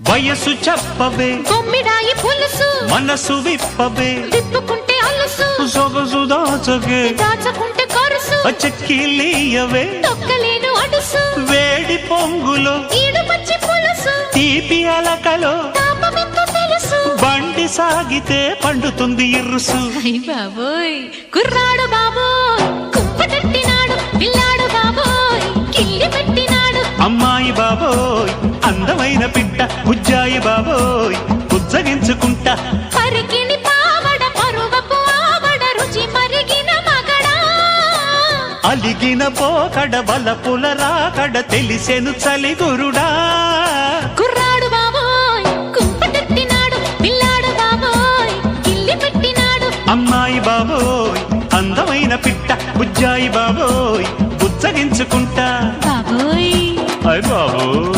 వయసు చెప్పవే కొమ్మిడాయి పులుసు మనసు విప్పవే తిప్పుకుంటే అలుసు సొగసు దాచగే దాచకుంటే కొరుసు చెక్కిలీయవే తొక్కలేను అడుసు వేడి పొంగులో ఈడు పచ్చి పులుసు తీపి అలకలో తాపమెంత తెలుసు బండి సాగితే పండుతుంది ఇరుసు అయ్ బాబోయ్ కుర్రాడు బాబోయ్ కుప్పటెట్టినాడు పిల్లాడు బాబోయ్ కిల్లి పెట్టినాడు అమ్మాయి బాబోయ్ అందమైన పిట్ట బుజ్జాయి బాబోయ్ బుజ్జగించుకుంటా పరికిని పావడ పరువపు ఆవడ రుచి మరిగిన మగడా అలిగిన పోకడ బలపుల రాకడ తెలిసెను చలిగురుడా కుర్రాడు బాబోయ్ కుప్పటెట్టినాడు పిల్లాడు బాబోయ్ కిల్లి పెట్టినాడు అమ్మాయి బాబోయ్ అందమైన పిట్ట బుజ్జాయి బాబోయ్ బుజ్జగించుకుంటా బాబోయ్ అయ్ బాబోయ్